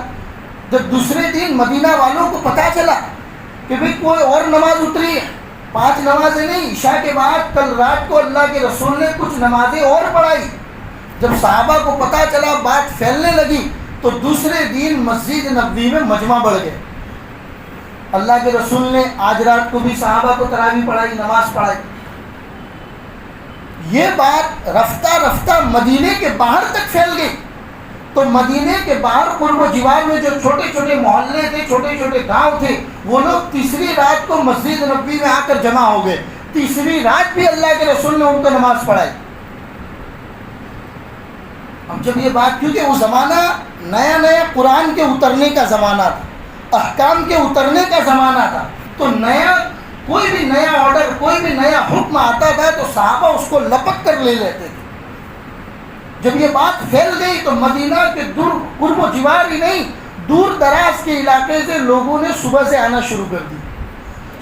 جب دوسرے دن مدینہ والوں کو پتہ چلا کہ بھئی کوئی اور نماز اتری ہے، 5 نمازیں نہیں، عشاء کے بعد کل رات کو اللہ کے رسول نے کچھ نمازیں اور پڑھائی۔ جب صحابہ کو پتہ چلا، بات پھیلنے لگی، تو دوسرے دن مسجد نبوی میں مجمع بڑھ گئے۔ اللہ کے رسول نے آج رات کو بھی صحابہ کو تراویح پڑھائی، نماز پڑھائی۔ یہ بات رفتہ رفتہ مدینے کے باہر تک پھیل گئی، تو مدینے کے باہر قرب و جوار میں جو چھوٹے چھوٹے محلے تھے، چھوٹے چھوٹے گاؤں تھے، وہ لوگ تیسری رات کو مسجد نبوی میں آ کر جمع ہو گئے۔ تیسری رات بھی اللہ کے رسول نے ان کو نماز پڑھائی۔ اب جب یہ بات، کیونکہ وہ زمانہ نیا نیا قرآن کے اترنے کا زمانہ تھا، احکام کے اترنے کا زمانہ تھا، تو کوئی بھی نیا آرڈر، کوئی بھی نیا حکم آتا تھا تو صحابہ اس کو لپک کر لے لیتے تھے۔ جب یہ بات پھیل گئی تو مدینہ کے دور قرب و جوار ہی نہیں، دور دراز کے علاقے سے لوگوں نے صبح سے آنا شروع کر دی۔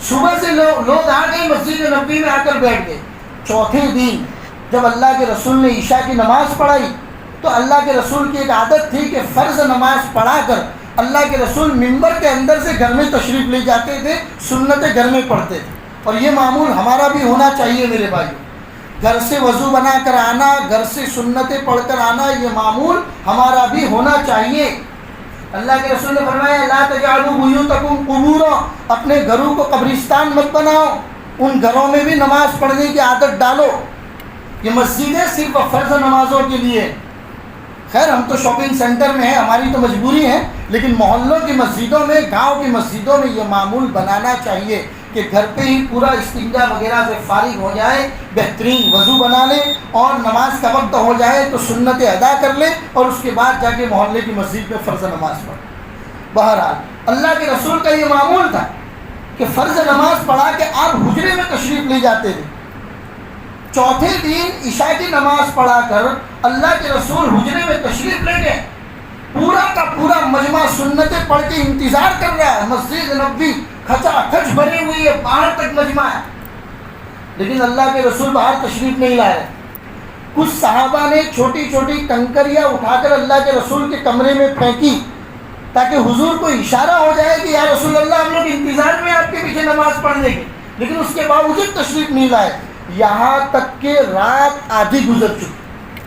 صبح سے لوگ آ گئے، مسجد نبوی میں آ کر بیٹھ گئے۔ چوتھے دن جب اللہ کے رسول نے عشاء کی نماز پڑھائی تو اللہ کے رسول کی ایک عادت تھی کہ فرض نماز پڑھا کر اللہ کے رسول ممبر کے اندر سے گھر میں تشریف لے جاتے تھے، سنتیں گھر میں پڑھتے تھے، اور یہ معمول ہمارا بھی ہونا چاہیے میرے بھائیو۔ گھر سے وضو بنا کر آنا، گھر سے سنتیں پڑھ کر آنا، یہ معمول ہمارا بھی ہونا چاہیے۔ اللہ کے رسول نے فرمایا لا تجعلوا بیوتکم قبورا، اپنے گھروں کو قبرستان مت بناؤ، ان گھروں میں بھی نماز پڑھنے کی عادت ڈالو۔ یہ مسجدیں صرف فرض نمازوں کے لیے، خیر ہم تو شاپنگ سینٹر میں ہیں، ہماری تو مجبوری ہے، لیکن محلوں کی مسجدوں میں، گاؤں کی مسجدوں میں یہ معمول بنانا چاہیے کہ گھر پہ ہی پورا استنجا وغیرہ سے فارغ ہو جائے، بہترین وضو بنا لے اور نماز کا وقت ہو جائے تو سنتیں ادا کر لے اور اس کے بعد جا کے محلے کی مسجد میں فرض نماز پڑھے۔ بہرحال اللہ کے رسول کا یہ معمول تھا کہ فرض نماز پڑھا کے آپ حجرے میں تشریف لے جاتے تھے۔ چوتھے دن عشاء کی نماز پڑھا کر اللہ کے رسول حجرے میں تشریف لے گئے، پورا کا پورا مجمع سنتیں پڑھ کے انتظار کر رہا ہے، مسجد نبوی کھچا کھچ بھری ہوئی ہے، باہر تک مجمع ہے، لیکن اللہ کے رسول باہر تشریف نہیں لائے۔ کچھ صحابہ نے چھوٹی چھوٹی کنکریاں اٹھا کر اللہ کے رسول کے کمرے میں پھینکی تاکہ حضور کو اشارہ ہو جائے کہ یا رسول اللہ ہم لوگ انتظار میں آپ کے پیچھے نماز پڑھنے کی، لیکن اس کے باوجود تشریف نہیں لائے، یہاں تک کہ رات آدھی گزر چکی،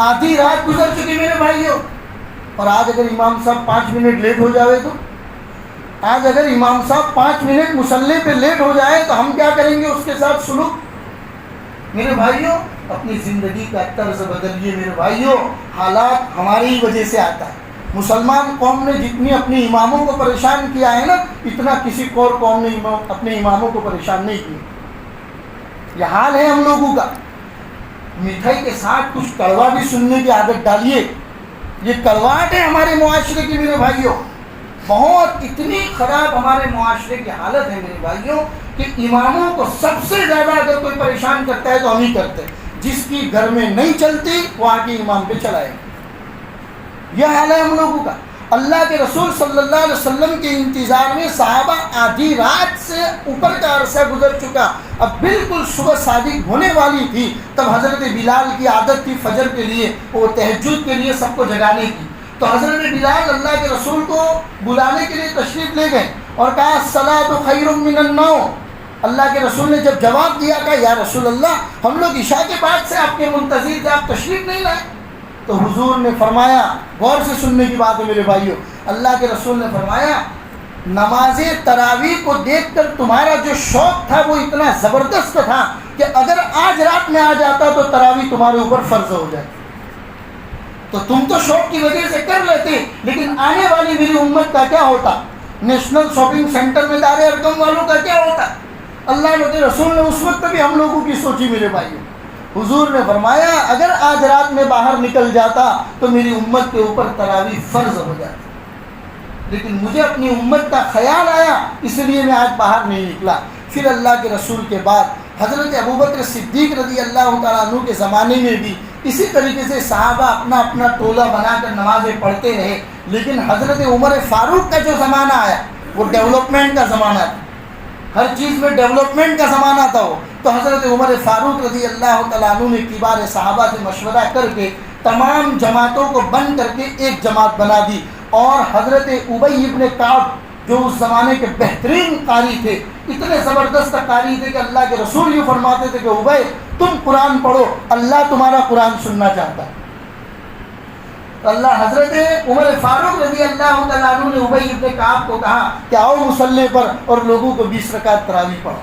آدھی رات گزر چکی میرے بھائیوں۔ اور آج اگر امام صاحب 5 منٹ لیٹ ہو جائے تو، آج اگر امام صاحب 5 منٹ مصلی پہ لیٹ ہو جائے تو ہم کیا کریں گے اس کے ساتھ سلوک؟ میرے بھائیوں اپنی زندگی کا طرز بدلیے میرے بھائیوں، حالات ہماری ہی وجہ سے آتا ہے۔ مسلمان قوم نے جتنی اپنے اماموں کو پریشان کیا ہے نا، اتنا کسی اور قوم نے اپنے اماموں کو پریشان نہیں کیا۔ یہ حال ہے ہم لوگوں کا۔ مٹھائی کے ساتھ کچھ کڑوا بھی سننے کی عادت ڈالیے، یہ کڑواہٹ ہے ہمارے معاشرے کی میرے بھائیوں، بہت اتنی خراب ہمارے معاشرے کی حالت ہے میرے بھائیوں کہ اماموں کو سب سے زیادہ اگر کوئی پریشان کرتا ہے تو ہم ہی کرتے ہیں۔ جس کی گھر میں نہیں چلتی وہ آ کے امام پہ چلائے، یہ حال ہے ہم لوگوں کا۔ اللہ کے رسول صلی اللہ علیہ وسلم کے انتظار میں صحابہ آدھی رات سے اوپر کا عرصہ گزر چکا، اب بالکل صبح صادق ہونے والی تھی، تب حضرت بلال کی عادت تھی فجر کے لیے، وہ تہجد کے لیے سب کو جگانے کی، تو حضرت بلال اللہ کے رسول کو بلانے کے لیے تشریف لے گئے اور کہا الصلاۃ خیر من النوم۔ اللہ کے رسول نے جب جواب دیا کہ یا رسول اللہ ہم لوگ عشاء کے بعد سے آپ کے منتظر تھے، آپ تشریف نہیں لائے، تو حضور نے فرمایا، غور سے سننے کی بات ہے میرے بھائیوں، اللہ کے رسول نے فرمایا نماز تراویح کو دیکھ کر تمہارا جو شوق تھا وہ اتنا زبردست تھا کہ اگر آج رات میں آ جاتا تو تراویح تمہارے اوپر فرض ہو جائے، تو تم تو شوق کی وجہ سے کر لیتے، لیکن آنے والی میری امت کا کیا ہوتا؟ نیشنل شاپنگ سینٹر میں دار ارقم والوں کا کیا ہوتا؟ اللہ کے رسول نے اس وقت بھی ہم لوگوں کی سوچی میرے بھائیوں۔ حضور نے فرمایا اگر آج رات میں باہر نکل جاتا تو میری امت کے اوپر تراویح فرض ہو جاتی، لیکن مجھے اپنی امت کا خیال آیا اس لیے میں آج باہر نہیں نکلا۔ پھر اللہ کے رسول کے بعد حضرت ابوبکر صدیق رضی اللہ تعالیٰ عنہ کے زمانے میں بھی اسی طریقے سے صحابہ اپنا اپنا ٹولہ بنا کر نمازیں پڑھتے رہے، لیکن حضرت عمر فاروق کا جو زمانہ آیا وہ ڈیولپمنٹ کا زمانہ تھا، ہر چیز میں ڈیولپمنٹ کا زمانہ تھا وہ، تو حضرت عمر فاروق رضی اللہ تعالیٰ عنہ نے کبار صحابہ سے مشورہ کر کے تمام جماعتوں کو بند کر کے ایک جماعت بنا دی، اور حضرت ابی ابن کعب جو اس زمانے کے بہترین قاری تھے، اتنے زبردست قاری تھے کہ اللہ کے رسول یہ فرماتے تھے کہ ابی تم قرآن پڑھو، اللہ تمہارا قرآن سننا چاہتا ہے۔ اللہ حضرت عمر فاروق رضی اللہ تعالیٰ عنہ نے ابی ابن کعب کو کہا کہ آؤ مصلی پر اور لوگوں کو 20 رکعت تراویح پڑھو۔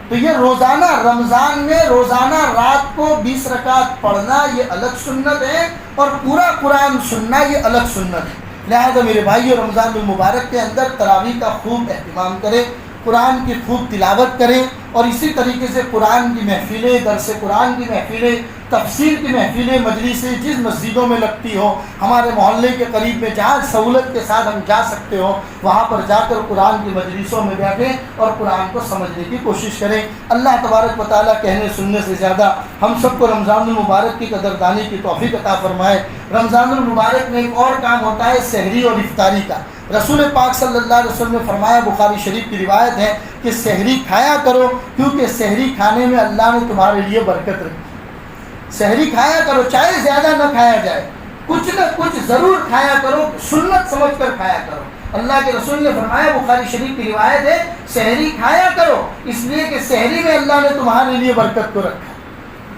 تو یہ روزانہ رمضان میں روزانہ رات کو 20 رکعت پڑھنا یہ الگ سنت ہے، اور پورا قرآن سننا یہ الگ سنت ہے۔ لہذا میرے بھائیو رمضان المبارک کے اندر تراویح کا خوب اہتمام کریں، قرآن کی خوب تلاوت کریں، اور اسی طریقے سے قرآن کی محفلیں، درس قرآن کی محفلیں، تفسیر کی محفلیں، مجلسیں جس مسجدوں میں لگتی ہو، ہمارے محلے کے قریب میں جہاں سہولت کے ساتھ ہم جا سکتے ہو وہاں پر جا کر قرآن کی مجلسوں میں بیٹھیں اور قرآن کو سمجھنے کی کوشش کریں۔ اللہ تبارک و تعالیٰ کہنے سننے سے زیادہ ہم سب کو رمضان المبارک کی قدردانی کی توفیق عطا فرمائے۔ رمضان المبارک میں ایک اور کام ہوتا ہے سحری اور افطاری کا۔ رسول پاک صلی اللہ علیہ وسلم نے فرمایا، بخاری شریف کی روایت ہے کہ سحری کھایا کرو کیونکہ سحری کھانے میں اللہ نے تمہارے لیے برکت رکھی۔ سحری کھایا کرو، چاہے زیادہ نہ کھایا جائے، کچھ نہ کچھ ضرور کھایا کرو، سنت سمجھ کر کھایا کرو۔ اللہ کے رسول نے فرمایا، بخاری شریف کی روایت ہے، سحری کھایا کرو اس لیے کہ سحری میں اللہ نے تمہارے لیے برکت کو رکھا۔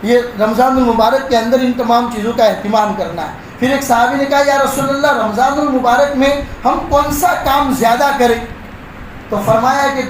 یہ رمضان المبارک کے اندر ان تمام چیزوں کا اہتمام کرنا ہے۔ پھر ایک صحابی نے کہا، یا رسول اللہ رمضان المبارک میں ہم کون سا کام زیادہ کریں؟ تو فرمایا کہ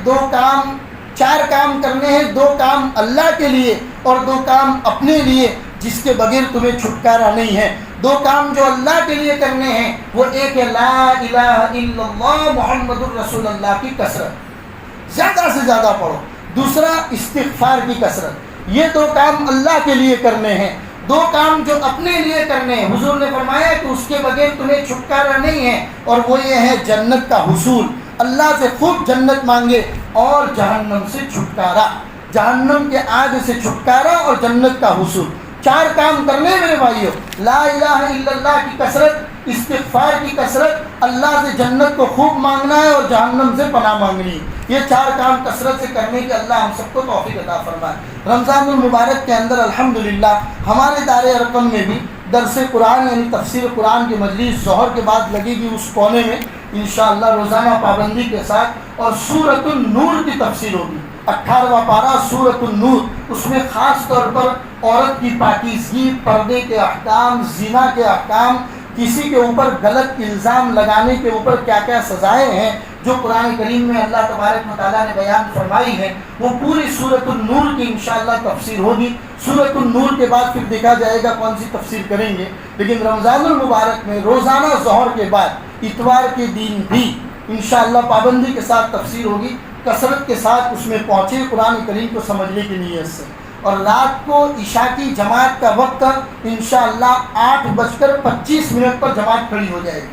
4 کام کرنے ہیں، 2 کام اللہ کے لیے اور 2 کام اپنے لیے جس کے بغیر تمہیں چھٹکارا نہیں ہے۔ 2 کام جو اللہ کے لیے کرنے ہیں وہ ایک ہے لا الہ الا اللہ محمد الرسول اللہ کی کثرت، زیادہ سے زیادہ پڑھو. دوسرا استغفار کی کثرت. یہ دو کام اللہ کے لیے کرنے ہیں, دو کام جو اپنے لیے کرنے ہیں. حضور نے فرمایا کہ اس کے بغیر تمہیں چھٹکارا نہیں ہے, اور وہ یہ ہے جنت کا حصول. اللہ سے خوب جنت مانگے اور جہنم سے چھٹکارا, جہنم کے آگ سے چھٹکارا اور جنت کا حصول. 4 کام کرنے میرے بھائیوں. لا الہ الا اللہ کی کثرت, استغفار کی کثرت, اللہ سے جنت کو خوب مانگنا ہے اور جہنم سے پناہ مانگنی ہے. یہ 4 کام کثرت سے کرنے کے اللہ ہم سب کو توفیق عطا فرمائے. رمضان المبارک کے اندر الحمدللہ ہمارے دار ارقم میں بھی درس قرآن یعنی تفسیر قرآن کی مجلس ظہر کے بعد لگے گی. اس کونے میں انشاءاللہ روزانہ پابندی کے ساتھ, اور سورۃ النور کی تفسیر ہوگی. 18واں پارہ سورۃ النور, اس میں خاص طور پر عورت کی پاکیزگی, پردے کے احکام, زنا کے احکام, کسی کے اوپر غلط الزام لگانے کے اوپر کیا کیا سزائیں ہیں جو قرآن کریم میں اللہ تبارک و تعالیٰ نے بیان فرمائی ہے, وہ پوری سورۃ النور کی انشاءاللہ تفسیر ہوگی. سورۃ النور کے بعد پھر دیکھا جائے گا کون سی تفسیر کریں گے. لیکن رمضان المبارک میں روزانہ ظہر کے بعد اتوار کے دن بھی انشاءاللہ پابندی کے ساتھ تفسیر ہوگی. کثرت کے ساتھ اس میں پہنچے قرآن کریم کو سمجھنے کی نیت سے. اور رات کو عشاء کی جماعت کا وقت انشاءاللہ 8:25 پر جماعت کھڑی ہو جائے گی.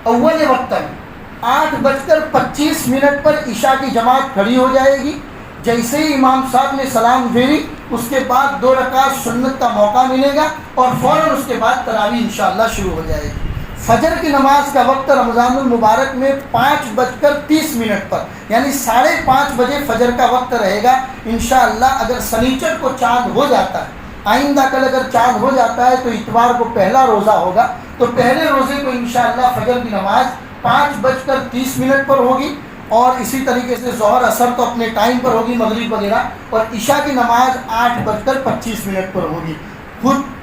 اول وقت 8:25 پر عشاء کی جماعت کھڑی ہو جائے گی. جیسے ہی امام صاحب نے سلام پھیری اس کے بعد 2 رکعت سنت کا موقع ملے گا, اور فوراً اس کے بعد تراویح انشاءاللہ شروع ہو جائے گی. فجر کی نماز کا وقت رمضان المبارک میں 5:30 پر یعنی 5:30 بجے فجر کا وقت رہے گا انشاءاللہ. اگر سنیچر کو چاند ہو جاتا ہے, آئندہ کل اگر چاند ہو جاتا ہے تو اتوار کو پہلا روزہ ہوگا, تو پہلے روزے کو انشاءاللہ فجر کی نماز 5:30 پر ہوگی. اور اسی طریقے سے ظہر اثر تو اپنے ٹائم پر ہوگی, مغرب وغیرہ, اور عشاء کی نماز 8:25 پر ہوگی. خود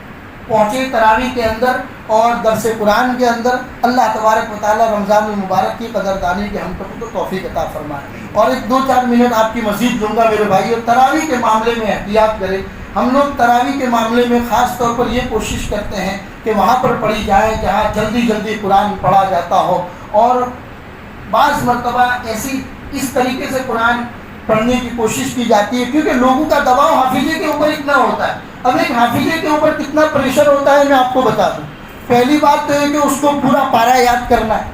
پہنچے تراویح کے اندر اور درس قرآن کے اندر. اللہ تبارک و تعالیٰ رمضان المبارک کی قدردانی کے ہم کو توفیق عطا فرمائے. اور 1-2-4 منٹ آپ کی مزید دوں گا میرے بھائی. اور تراویح کے معاملے میں احتیاط کریں. ہم لوگ تراویح کے معاملے میں خاص طور پر یہ کوشش کرتے ہیں کہ وہاں پر پڑھی جائے جہاں جلدی جلدی قرآن پڑھا جاتا ہو, اور بعض مرتبہ اس طریقے سے قرآن پڑھنے کی کوشش کی جاتی ہے کیونکہ لوگوں کا دباؤ حافظے کے اوپر اتنا ہوتا ہے. اب ایک حافظے کے اوپر کتنا پریشر ہوتا ہے میں آپ کو بتا دوں. پہلی بات تو یہ کہ اس کو پورا پارہ یاد کرنا ہے.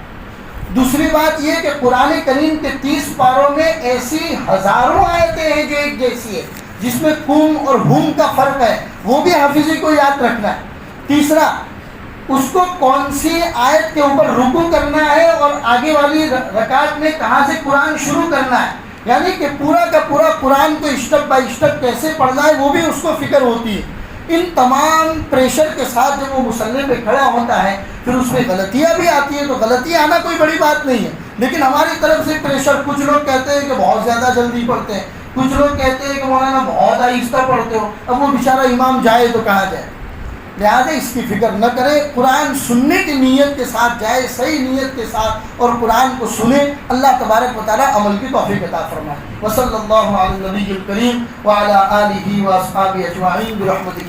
دوسری بات یہ کہ قرآن کریم کے 30 پاروں میں ایسی ہزاروں آیتیں ہیں جو ایک جیسی ہے, جس میں قوم اور ہوم کا فرق ہے, وہ بھی حافظے کو یاد رکھنا ہے. تیسرا, اس کو کون سی آیت کے اوپر رکوع کرنا ہے اور آگے والی رکعت میں کہاں سے قرآن شروع کرنا ہے, یعنی کہ پورا کا پورا قرآن کو اسٹیپ بائی اسٹیپ کیسے پڑھنا ہے وہ بھی اس کو فکر ہوتی ہے. ان تمام پریشر کے ساتھ جب وہ مصلی پہ کھڑا ہوتا ہے پھر اس میں غلطیاں بھی آتی ہیں, تو غلطیاں آنا کوئی بڑی بات نہیں ہے, لیکن ہماری طرف سے پریشر. کچھ لوگ کہتے ہیں کہ بہت زیادہ جلدی پڑھتے ہیں, کچھ لوگ کہتے ہیں کہ مولانا بہت آہستہ پڑھتے ہو. اب وہ بیچارہ امام جائے تو کہاں جائے؟ لہٰذا اس کی فکر نہ کرے, قرآن سننے کی نیت کے ساتھ جائے, صحیح نیت کے ساتھ, اور قرآن کو سنے. اللہ تبارک و تعالیٰ عمل کی توفیق عطا فرمائے. وصلی اللہ علی النبی الکریم وعلی آلہ واصحابہ اجمعین برحمتہ.